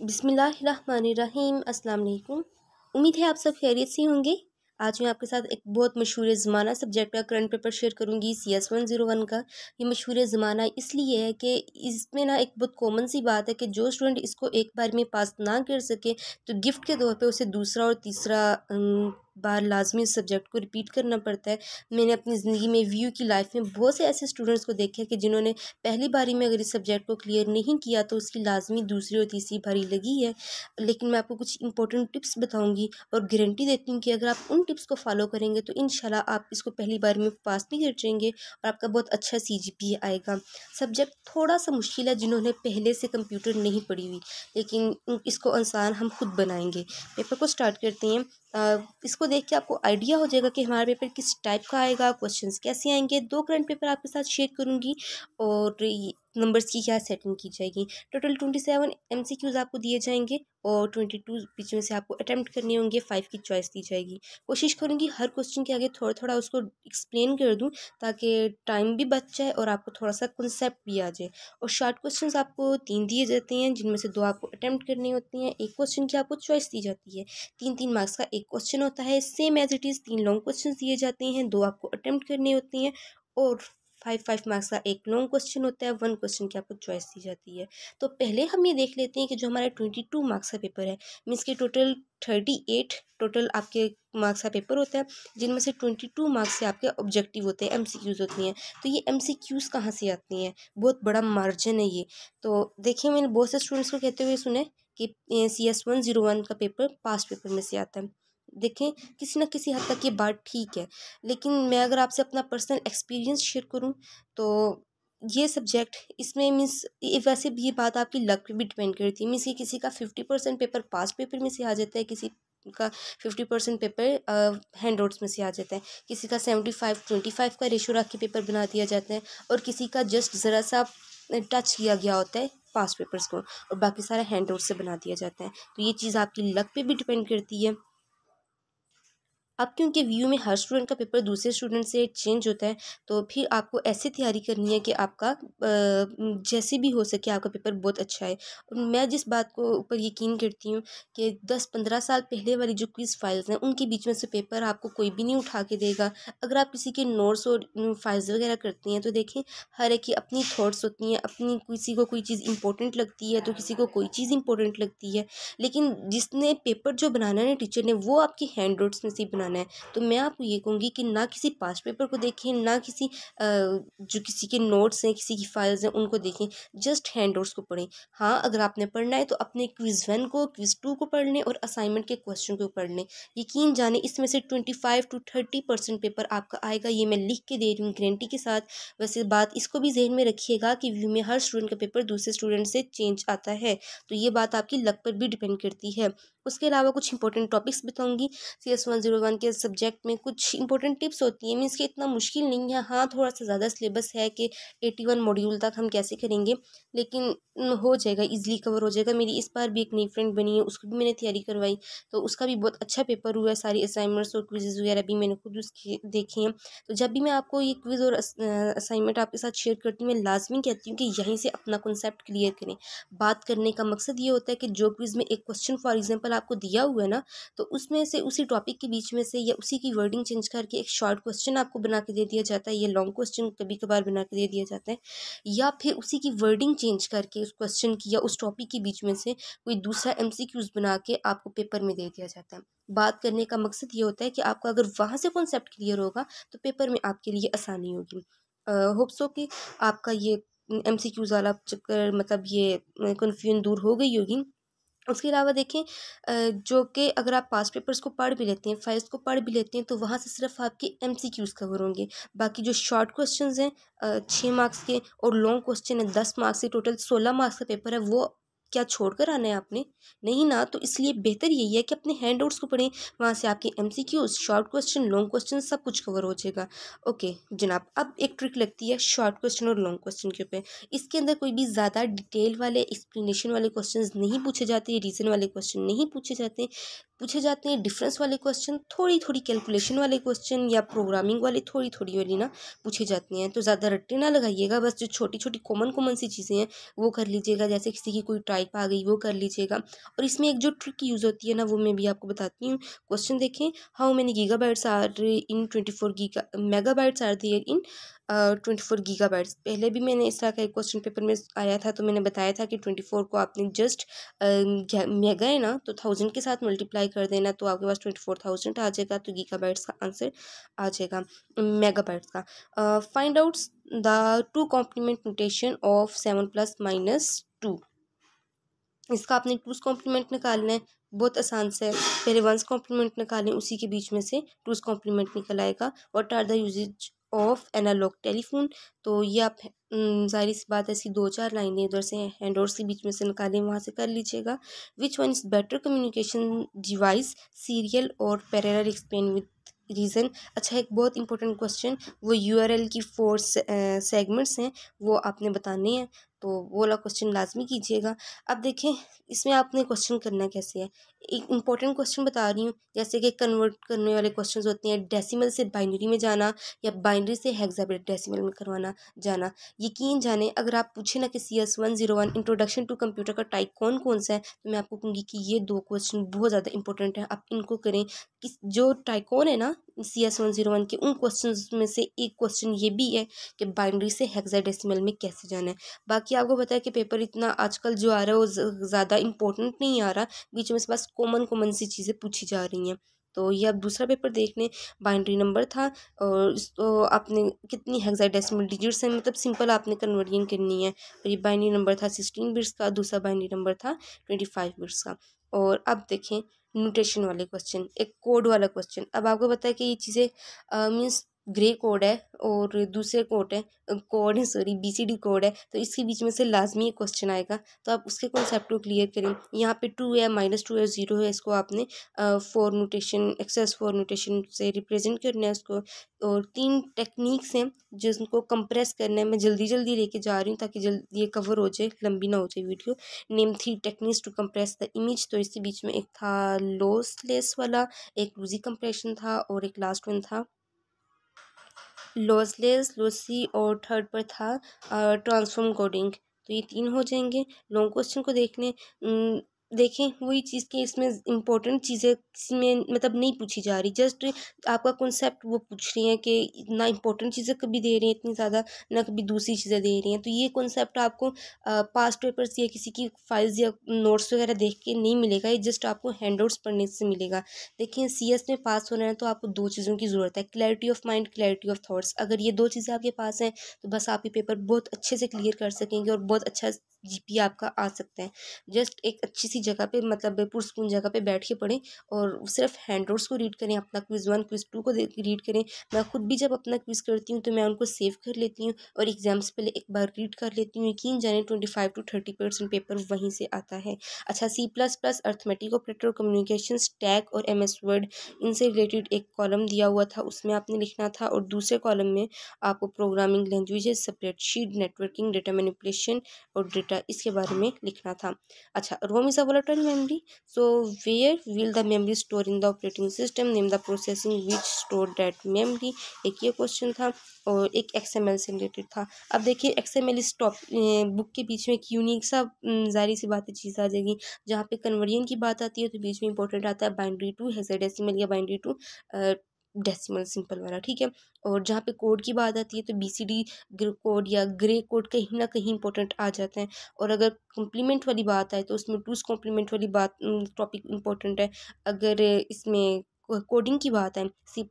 बिस्मिल्लाहिर्रहमानिर्रहीम। अस्सलाम वालेकुम। उम्मीद है आप सब खैरियत से होंगे। आज मैं आपके साथ एक बहुत मशहूर ज़माना सब्जेक्ट का करंट पेपर शेयर करूंगी, CS101 का। ये मशहूर ज़माना इसलिए है कि इसमें ना एक बहुत कॉमन सी बात है कि जो स्टूडेंट इसको एक बार में पास ना कर सके तो गिफ्ट के तौर पे उसे दूसरा और तीसरा बार लाजमी इस सब्जेक्ट को रिपीट करना पड़ता है। मैंने अपनी ज़िंदगी में व्यू की लाइफ में बहुत से ऐसे स्टूडेंट्स को देखा है कि जिन्होंने पहली बारी में अगर इस सब्जेक्ट को क्लियर नहीं किया तो उसकी लाजमी दूसरी और तीसरी बारी लगी है। लेकिन मैं आपको कुछ इंपॉर्टेंट टिप्स बताऊंगी और गारंटी देती हूँ कि अगर आप उन टिप्स को फॉलो करेंगे तो इंशाल्लाह आप इसको पहली बार में पास भी कर जाएंगे और आपका बहुत अच्छा CGPA आएगा। सब्जेक्ट थोड़ा सा मुश्किल है जिन्होंने पहले से कंप्यूटर नहीं पढ़ी हुई, लेकिन इसको आसान हम खुद बनाएंगे। पेपर को स्टार्ट करते हैं। इसको देख के आपको आइडिया हो जाएगा कि हमारा पेपर किस टाइप का आएगा, क्वेश्चंस कैसे आएंगे। 2 करंट पेपर आपके साथ शेयर करूंगी और नंबर्स की क्या सेटिंग की जाएगी। टोटल 27 MCQs आपको दिए जाएंगे और 22 बीच में से आपको अटैम्प्ट करने होंगे। 5 की चॉइस दी जाएगी। कोशिश करूंगी हर क्वेश्चन के आगे थोड़ा थोड़ा उसको एक्सप्लेन कर दूं ताकि टाइम भी बच जाए और आपको थोड़ा सा कंसेप्ट भी आ जाए। और शॉर्ट क्वेश्चंस आपको 3 दिए जाते हैं जिनमें से 2 आपको अटैम्प्ट करने होते हैं। एक क्वेश्चन की आपको चॉइस दी जाती है। 3-3 मार्क्स का एक क्वेश्चन होता है, same as it is. 3 long question दिए जाते हैं, 2 आपको अटैम्प्ट करने होते हैं और 5 मार्क्स का एक लॉन्ग क्वेश्चन होता है। 1 क्वेश्चन की आपको चॉइस दी जाती है। तो पहले हम ये देख लेते हैं कि जो हमारा 22 मार्क्स का पेपर है, मीन्स के टोटल 38 टोटल आपके मार्क्स का पेपर होता है, जिनमें से 22 मार्क्स से आपके ऑब्जेक्टिव होते हैं, MCQs होती हैं। तो ये MCQs कहाँ से आती हैं? बहुत बड़ा मार्जिन है ये। तो देखिए, मैंने बहुत से स्टूडेंट्स को कहते हुए सुने कि CS101 का पेपर पास्ट पेपर में से आता है। देखें, किसी न किसी हद तक ये बात ठीक है, लेकिन मैं अगर आपसे अपना पर्सनल एक्सपीरियंस शेयर करूं तो ये सब्जेक्ट इसमें मीन्स वैसे भी ये बात आपकी लक पे भी डिपेंड करती है। मीन्स कि किसी का 50% पेपर पास पेपर में से आ जाता है, किसी का 50% पेपर हैंड आउट्स में से आ जाता है, किसी का 75-25 का रेशो रख के पेपर बना दिया जाता है और किसी का जस्ट ज़रा सा टच किया गया होता है पास पेपर्स को और बाकी सारा हैंड आउट से बना दिया जाता है। तो ये चीज़ आपकी लक पे भी डिपेंड करती है। अब क्योंकि व्यू में हर स्टूडेंट का पेपर दूसरे स्टूडेंट से चेंज होता है, तो फिर आपको ऐसे तैयारी करनी है कि आपका जैसे भी हो सके आपका पेपर बहुत अच्छा है। और मैं जिस बात को ऊपर यकीन करती हूँ कि 10-15 साल पहले वाली जो क्विज़ फाइल्स हैं उनके बीच में से पेपर आपको कोई भी नहीं उठा के देगा। अगर आप किसी के नोट्स और फाइल्स वगैरह करती हैं तो देखें, हर एक की अपनी थॉट्स होती हैं, अपनी किसी को कोई चीज़ इंपॉर्टेंट लगती है तो किसी को कोई चीज़ इंपॉर्टेंट लगती है। लेकिन जिसने पेपर जो बनाना है टीचर ने, वो आपकी हैंड नोट्स में से बनाना है। तो मैं आपको ये कहूँगी कि ना किसी पास्ट पेपर को देखें, ना किसी जो किसी के नोट्स हैं, किसी की फाइल्स हैं उनको देखें, जस्ट हैंड नोट्स को पढ़ें। हाँ, अगर आपने पढ़ना है तो अपने क्विज़ 1 को, क्विज़ 2 को पढ़ लें और असाइनमेंट के क्वेश्चन को पढ़ लें। यकीन जाने इसमें से 25-30% पेपर आपका आएगा, ये मैं लिख के दे रही हूँ गारंटी के साथ। वैसे बात इसको भी ज़हन में रखिएगा कि व्यू में हर स्टूडेंट का पेपर दूसरे स्टूडेंट से चेंज आता है, तो ये बात आपकी लक पर भी डिपेंड करती है। उसके अलावा कुछ इंपॉर्टेंट टॉपिक्स बताऊंगी। CS101 के सब्जेक्ट में कुछ इंपॉर्टेंट टिप्स होती हैं, मीन्स कि इतना मुश्किल नहीं है। हाँ, थोड़ा सा ज़्यादा सिलेबस है कि 81 मॉड्यूल तक हम कैसे करेंगे, लेकिन हो जाएगा, इजीली कवर हो जाएगा। मेरी इस बार भी एक नई फ्रेंड बनी है, उसको भी मैंने तैयारी करवाई तो उसका भी बहुत अच्छा पेपर हुआ है। सारी असाइनमेंट्स और क्विज़ वगैरह भी मैंने खुद उसके देखे हैं। तो जब भी मैं आपको ये क्विज़ और असाइनमेंट आपके साथ शेयर करती हूँ, मैं लाजमी कहती हूँ कि यहीं से अपना कॉन्सेप्ट क्लियर करें। बात करने का मकसद ये होता है कि जो क्विज़ में एक क्वेश्चन फॉर एग्जांपल आपको दिया हुआ है ना, तो उसमें से उसी टॉपिक के बीच में से या उसी की वर्डिंग चेंज करके एक शॉर्ट क्वेश्चन आपको बना के दे दिया जाता है, या लॉन्ग क्वेश्चन कभी कभार बना के दे दिया जाता है, या फिर उसी की वर्डिंग चेंज करके उस क्वेश्चन की या उस टॉपिक के बीच में से कोई दूसरा MCQs बना के आपको पेपर में दे दिया जाता है। बात करने का मकसद ये होता है कि आपका अगर वहाँ से कॉन्सेप्ट क्लियर होगा तो पेपर में आपके लिए आसानी होगी। होप सो कि आपका ये MCQs वाला चक्कर, मतलब ये कन्फ्यूजन दूर हो गई होगी। उसके अलावा देखें, जो कि अगर आप पास्ट पेपर्स को पढ़ भी लेते हैं, फाइल्स को पढ़ भी लेते हैं, तो वहाँ से सिर्फ आपके MCQs कवर होंगे। बाकी जो शॉर्ट क्वेश्चंस हैं 6 मार्क्स के और लॉन्ग क्वेश्चन है 10 मार्क्स के, टोटल 16 मार्क्स का पेपर है, वो क्या छोड़ कर आना है आपने? नहीं ना। तो इसलिए बेहतर यही है कि अपने हैंड आउट्स को पढ़ें, वहाँ से आपके MCQs, short question, long question सब कुछ कवर हो जाएगा। ओके जनाब, अब एक ट्रिक लगती है शॉर्ट क्वेश्चन और लॉन्ग क्वेश्चन के ऊपर। इसके अंदर कोई भी ज़्यादा डिटेल वाले एक्सप्लेनेशन वाले क्वेश्चंस नहीं पूछे जाते, रीज़न वाले क्वेश्चन नहीं पूछे जाते। पूछे जाते हैं डिफरेंस वाले क्वेश्चन, थोड़ी थोड़ी कैलकुलेशन वाले क्वेश्चन या प्रोग्रामिंग वाले थोड़ी थोड़ी वाली ना पूछे जाती हैं। तो ज़्यादा रट्टे ना लगाइएगा, बस जो छोटी छोटी कॉमन कॉमन सी चीज़ें हैं वो कर लीजिएगा। जैसे किसी की कोई टाइप आ गई वो कर लीजिएगा। और इसमें एक जो ट्रिक यूज़ होती है ना वो मैं भी आपको बताती हूँ। क्वेश्चन देखें, how many gigabytes are in 24 giga megabytes are there in 24 gigabytes. पहले भी मैंने इस तरह का एक क्वेश्चन पेपर में आया था, तो मैंने बताया था कि 24 को आपने जस्ट मेगा है ना तो 1000 के साथ मल्टीप्लाई कर देना, तो आपके पास 24,000 आ जाएगा। तो गीगाबाइट्स का आंसर आ जाएगा मेगाबाइट्स का। Find out the two complement notation of 7 + -2। इसका आपने टूस कॉम्प्लीमेंट निकालना है, बहुत आसान से है। पहले वंस कॉम्प्लीमेंट निकालें, उसी के बीच में से टूस कॉम्प्लीमेंट निकल आएगा। What are the uses of analog telephone. तो ये आप जाहिर सी बात है, ऐसी 2-4 लाइनें इधर से हैंडवर्ड्स के बीच में से निकालें, वहाँ से कर लीजिएगा। Which one is better communication device, serial और पैरेलल, एक्सप्लेन विद रीज़न। अच्छा, एक बहुत इंपॉर्टेंट क्वेश्चन, वो यूआरएल की 4 सेगमेंट्स हैं, वो आपने बताने हैं, तो वो वाला क्वेश्चन लाजमी कीजिएगा। अब देखें इसमें आपने क्वेश्चन करना कैसे है। एक इंपॉर्टेंट क्वेश्चन बता रही हूँ, जैसे कि कन्वर्ट करने वाले क्वेश्चंस होते हैं, डेसिमल से बाइनरी में जाना या बाइनरी से हेक्साडेसिमल में करवाना जाना। यकीन जाने अगर आप पूछे ना कि CS101 इंट्रोडक्शन टू कंप्यूटर का टाइप कौन कौन सा है, तो मैं आपको कहूँगी कि ये 2 क्वेश्चन बहुत ज़्यादा इंपॉर्टेंट है, आप इनको करें। किस जो टाइकॉन है ना CS101 के, उन क्वेश्चन में से एक क्वेश्चन ये भी है कि बाइनरी से हेक्साडेसिमल में कैसे जाना है। बाकी आपको पता है कि पेपर इतना आजकल जो आ रहा है वो ज़्यादा इंपॉर्टेंट नहीं आ रहा, बीच में से बस कॉमन कॉमन सी चीज़ें पूछी जा रही हैं। तो ये अब दूसरा पेपर देख लें, बाइनरी नंबर था और इसको आपने कितनी हेक्साडेसिमल डिजिट्स हैं, मतलब सिंपल आपने कन्वर्जन करनी है। और ये बाइनरी नंबर था 16 बिट्स का, दूसरा बाइनरी नंबर था 25 बिट्स का। और अब देखें नोटेशन वाले क्वेश्चन, एक कोड वाला क्वेश्चन। अब आपको पता है कि ये चीज़ें मीन्स ग्रे कोड है और दूसरे कोड है सॉरी BCD कोड है, तो इसके बीच में से लाजमी एक क्वेश्चन आएगा, तो आप उसके कॉन्सेप्ट को क्लियर करें। यहाँ पे 2 है, -2 है, 0 है, इसको आपने 4 नोटेशन एक्सेस 4 नोटेशन से रिप्रेजेंट करना है उसको। और 3 टेक्निक्स हैं जिनको कंप्रेस करना है, मैं जल्दी जल्दी लेके जा रही हूँ ताकि जल्दी ये कवर हो जाए, लंबी ना हो जाए video. Name 3 techniques to compress the image. तो इसके बीच में एक था लॉसलेस वाला, एक लूजी कंप्रेशन था और एक लास्ट वन था लॉसलेस, लॉसी और थर्ड पर था ट्रांसफॉर्म कोडिंग। तो ये 3 हो जाएंगे। लॉन्ग क्वेश्चन को देखें वही चीज़ कि इसमें इंपॉर्टेंट चीज़ें इसमें मतलब नहीं पूछी जा रही, जस्ट आपका कॉन्सेप्ट वो पूछ रही हैं कि ना इंपॉर्टेंट चीज़ें कभी दे रही हैं इतनी ज़्यादा, ना कभी दूसरी चीज़ें दे रही हैं। तो ये कॉन्सेप्ट आपको पास्ट पेपर्स या किसी की फाइल्स या नोट्स वगैरह देख के नहीं मिलेगा, ये जस्ट आपको हैंडआउट्स पढ़ने से मिलेगा। देखिए CS में पास होना है तो आपको 2 चीज़ों की ज़रूरत है, clarity of mind, clarity of thoughts. अगर ये 2 चीज़ें आपके पास हैं तो बस आप ये पेपर बहुत अच्छे से क्लियर कर सकेंगे और बहुत अच्छा GPA आपका आ सकता है। जस्ट एक अच्छी सी जगह पे मतलब पुरस्कून जगह पे बैठ के पढ़ें और सिर्फ हैंडआउट्स को रीड करें, अपना क्विज़ 1 क्विज़ 2 को रीड करें। मैं खुद भी जब अपना क्विज़ करती हूँ तो मैं उनको सेव कर लेती हूँ और एग्जाम से पहले एक बार रीड कर लेती हूँ। यकीन जाने 25 to 30% पेपर वहीं से आता है। अच्छा, C++ arithmetic operator, communication stack और MS वर्ड, इनसे रिलेटेड एक कॉलम दिया हुआ था, उसमें आपने लिखना था। और दूसरे कॉलम में आपको programming languages, spreadsheet, networking, data manipulation और डेटा, इसके बारे में लिखना था। अच्छा, ROM is a volatile memory, so where will the memory store in the operating system, name the processing which store that memory, एक ये क्वेश्चन था। और एक XML से रिलेटेड था। अब देखिए XML इस बुक के बीच में एक यूनिक सा जारी सी बात चीज़ आ जाएगी। जहाँ पे कन्वर्जन की बात आती है तो बीच में इंपॉर्टेंट आता है बाइनरी टू हेक्साडेसिमल या बाइनरी टू डेसिमल सिंपल वाला, ठीक है। और जहाँ पे कोड की बात आती है तो BCD कोड या ग्रे कोड कहीं ना कहीं इंपॉर्टेंट आ जाते हैं। और अगर कॉम्प्लीमेंट वाली बात आए तो उसमें टूस कॉम्प्लीमेंट वाली बात टॉपिक इंपॉर्टेंट है। अगर इसमें कोडिंग की बात है C++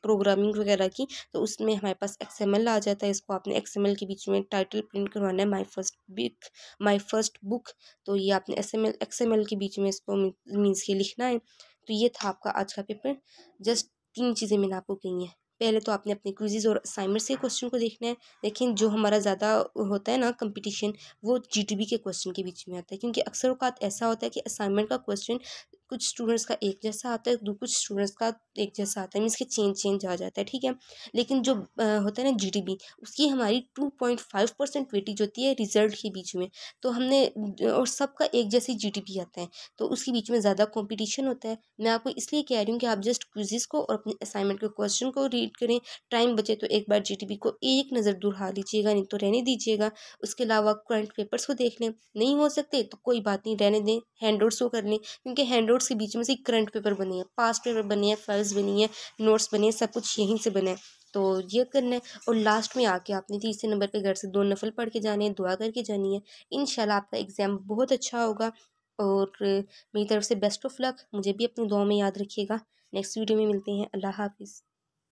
प्रोग्रामिंग वगैरह की, तो उसमें हमारे पास XML आ जाता है। इसको आपने XML के बीच में टाइटल प्रिंट करवाना है, माई फर्स्ट बुक। तो ये आपने XML के बीच में इसको मीन्स के लिखना है। तो ये था आपका आज का पेपर। जस्ट 3 चीज़ें मैंने आपको कही हैं। पहले तो आपने अपने क्विज़ और असाइनमेंट से क्वेश्चन को देखना है। लेकिन जो हमारा ज़्यादा होता है ना कंपटीशन, वो GTB के क्वेश्चन के बीच में आता है, क्योंकि अक्सर औकात ऐसा होता है कि असाइनमेंट का क्वेश्चन कुछ स्टूडेंट्स का एक जैसा आता है, कुछ स्टूडेंट्स का एक जैसा आता है, मीन्स के चेंज आ जाता है, ठीक है। लेकिन जो होता है ना जीडीपी, उसकी हमारी 2.5% वेटेज होती है रिजल्ट के बीच में। तो हमने और सबका एक जैसी जीडीपी आता है, तो उसके बीच में ज़्यादा कंपटीशन होता है। मैं आपको इसलिए कह रही हूँ कि आप जस्ट क्विज़ेस को और अपने असाइनमेंट के क्वेश्चन को रीड करें। टाइम बचे तो एक बार जीडीपी को एक नज़र दुढ़ा लीजिएगा, नहीं तो रहने दीजिएगा। उसके अलावा करंट पेपर्स को देख लें, नहीं हो सकते तो कोई बात नहीं, रहने दें, हैंडआउट्स को कर लें, क्योंकि हैंडआउट्स के बीच में से करंट पेपर बने हैं, पास्ट पेपर बने हैं, फाइल्स बनी है, नोट्स बने हैं, सब कुछ यहीं से बना है। तो ये करना है। और लास्ट में आके आपने तीसरे नंबर पे घर से 2 नफल पढ़ के जाने हैं, दुआ करके जानी है। इंशाल्लाह आपका एग्ज़ाम बहुत अच्छा होगा। और मेरी तरफ से बेस्ट ऑफ लक। मुझे भी अपनी दुआ में याद रखिएगा। नेक्स्ट वीडियो में मिलते हैं। अल्लाह हाफ़िज़।